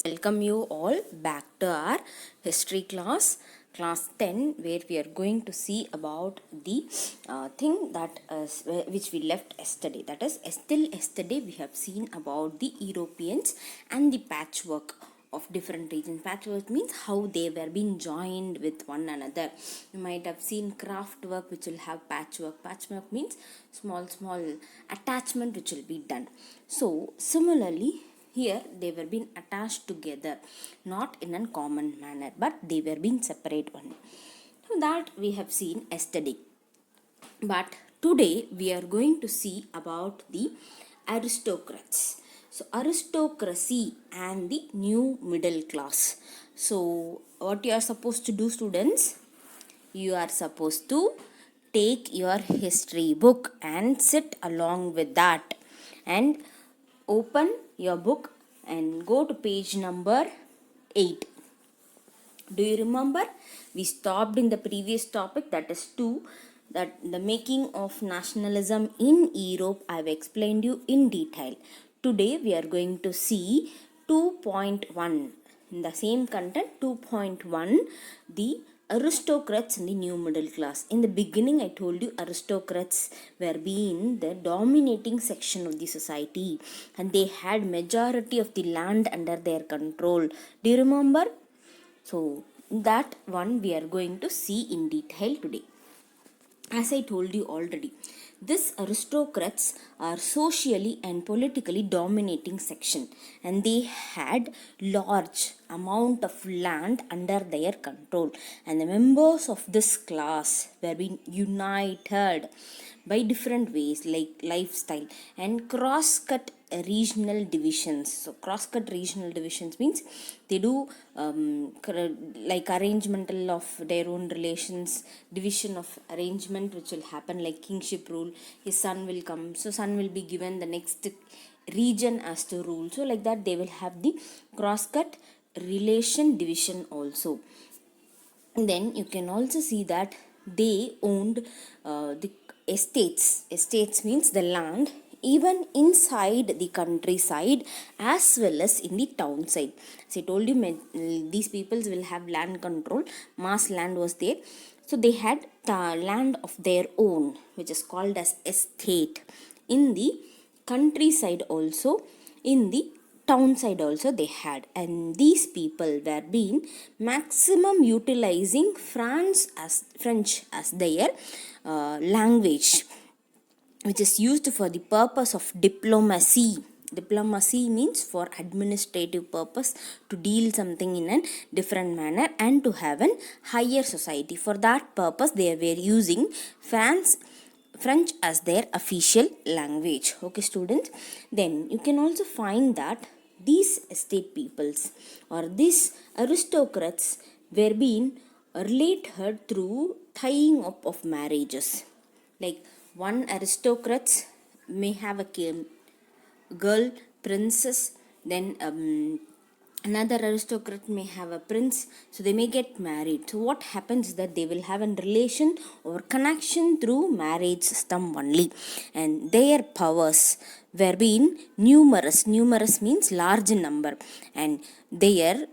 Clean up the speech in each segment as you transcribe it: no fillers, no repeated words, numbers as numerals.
Welcome you all back to our history class 10, where we are going to see about the thing that which we left yesterday. That is, still yesterday we have seen about the Europeans and the patchwork of different regions. Patchwork means how they were being joined with one another. You might have seen craft work which will have patchwork. Patchwork means small attachment which will be done. So similarly, here they were being attached together, not in a common manner, but they were being separate one. So that we have seen yesterday. But today we are going to see about the aristocrats. So aristocracy and the new middle class. So what you are supposed to do, students? You are supposed to take your history book and sit along with that and open your book and go to page number 8. Do you remember? We stopped in the previous topic, that is 2, that the making of nationalism in Europe. I have explained you in detail. Today we are going to see 2.1. In the same content, 2.1, the aristocrats in the new middle class. In the beginning, I told you aristocrats were being the dominating section of the society and they had majority of the land under their control. Do you remember? So that one we are going to see in detail today. As I told you already, these aristocrats are socially and politically dominating section, and they had large amount of land under their control, and the members of this class were being united by different ways like lifestyle and cross-cut regional divisions. So cross-cut regional divisions means they do like arrangemental of their own relations, division of arrangement which will happen like kingship rule. His son will come, so son will be given the next region as to rule. So like that they will have the cross-cut relation division also. And then you can also see that they owned the estates. Estates means the land even inside the countryside as well as in the town side. As I told you, these peoples will have land control. Mass land was there. So they had land of their own, which is called as estate. In the countryside also, in the town side also they had, and these people were being maximum utilizing French as their language, which is used for the purpose of diplomacy. Diplomacy means for administrative purpose, to deal something in a different manner and to have a higher society. For that purpose they were using French as their official language. Okay, students. Then you can also find that these estate peoples or these aristocrats were being related through tying up of marriages. Like one aristocrats may have a girl princess, then another aristocrat may have a prince, so they may get married. So what happens is that they will have a relation or connection through marriage system only, and their powers were being numerous. Numerous means large number, and their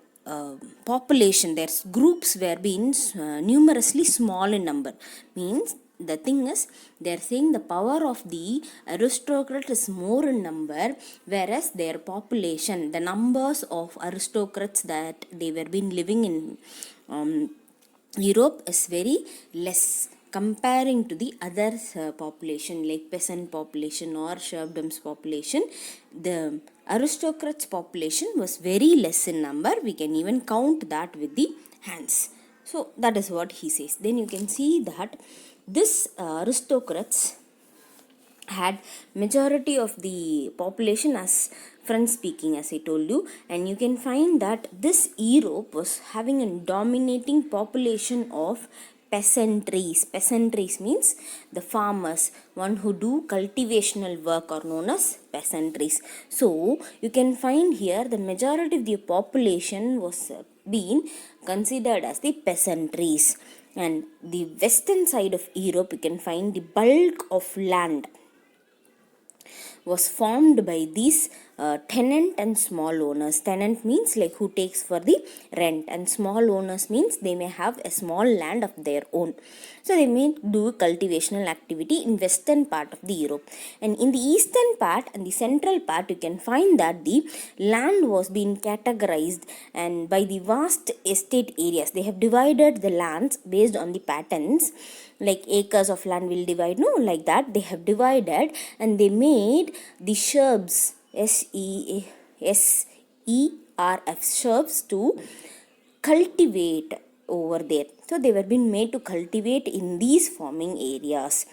population, their groups were being numerously small in number. Means the thing is, they are saying the power of the aristocrat is more in number, whereas their population, the numbers of aristocrats that they were been living in Europe is very less comparing to the other population like peasant population or serfdom's population. The aristocrats population was very less in number. We can even count that with the hands. So that is what he says. Then you can see that this aristocrats had majority of the population as French speaking, as I told you, and you can find that this Europe was having a dominating population of peasantries. Peasantries means the farmers, one who do cultivational work are known as peasantries. So you can find here the majority of the population was being considered as the peasantries. And the western side of Europe, you can find the bulk of land was formed by these tenant and small owners. Tenant means like who takes for the rent, and small owners means they may have a small land of their own. So they may do cultivational activity in western part of the Europe, and in the eastern part and the central part you can find that the land was being categorized and by the vast estate areas. They have divided the lands based on the patterns, like acres of land will divide, no, like that they have divided, and they made the sherbs, SERF, sherbs, to cultivate over there. So they were being made to cultivate in these farming areas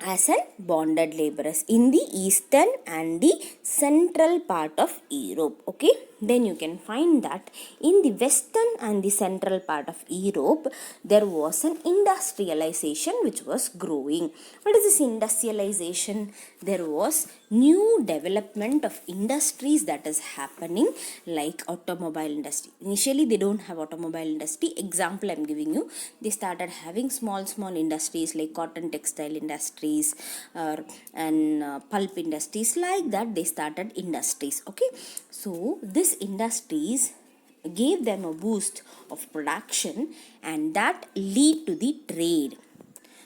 as an bonded laborers in the eastern and the central part of Europe. Okay, then you can find that in the western and the central part of Europe there was an industrialization which was growing. What is this industrialization? There was new development of industries that is happening, like automobile industry. Initially they don't have automobile industry. Example I'm giving you, they started having small industries like cotton textile industries and pulp industries. Like that they started industries. Okay, so this industries gave them a boost of production, and that lead to the trade.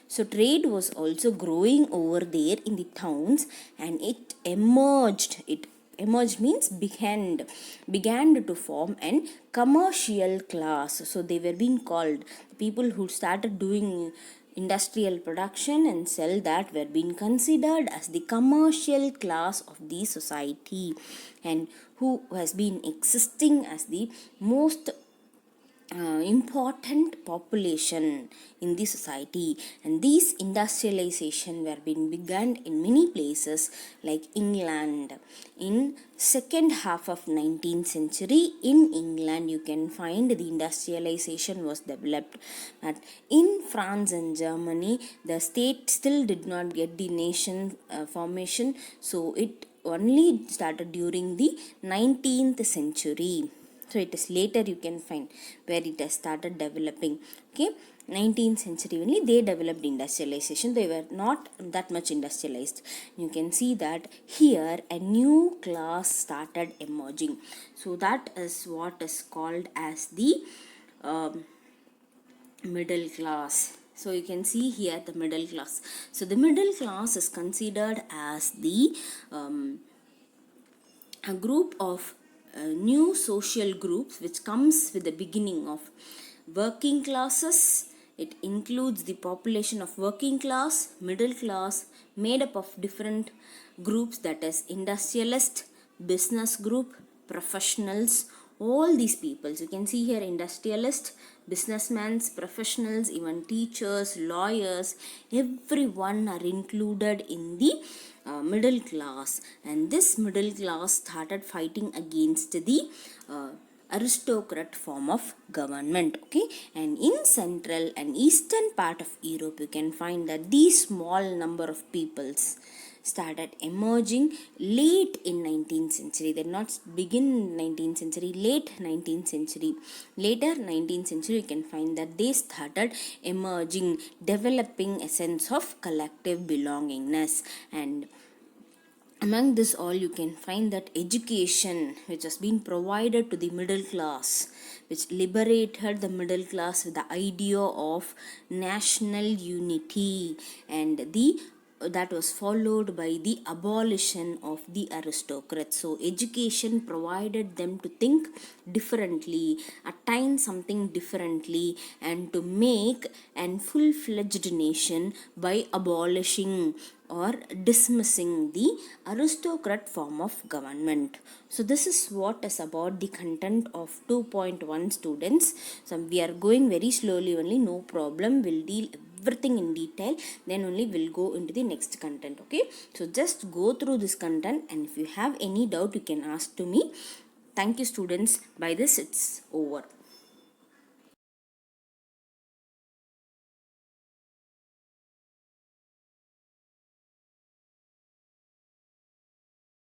So trade was also growing over there in the towns, and it emerged means began to form an commercial class. So they were being called people who started doing industrial production and sell, that were being considered as the commercial class of the society, and who has been existing as the most important population in the society. And these industrialization were being begun in many places like England. In second half of 19th century in England you can find the industrialization was developed. But in France and Germany the state still did not get the nation formation, so it only started during the 19th century. So it is later you can find where it has started developing. Okay, 19th century only they developed industrialization. They were not that much industrialized. You can see that here a new class started emerging. So that is what is called as the middle class. So you can see here the middle class. So the middle class is considered as the a group of new social groups which comes with the beginning of working classes. It includes the population of working class, middle class, made up of different groups, that is industrialist, business group, professionals. All these peoples you can see here: industrialist, businessmen, professionals, even teachers, lawyers, everyone are included in the middle class. And this middle class started fighting against the aristocrat form of government. Okay, and in central and eastern part of Europe you can find that these small number of peoples started emerging late in 19th century. They not begin 19th century, late 19th century. Later 19th century you can find that they started emerging, developing a sense of collective belongingness. And among this all you can find that education which has been provided to the middle class, which liberated the middle class with the idea of national unity, and the that was followed by the abolition of the aristocrats. So education provided them to think differently, attain something differently, and to make an full-fledged nation by abolishing or dismissing the aristocrat form of government. So this is what is about the content of 2.1 students. So we are going very slowly only, no problem, we'll deal everything in detail, then only we'll go into the next content. Okay, so just go through this content, and if you have any doubt you can ask to me. Thank you students. By this it's over.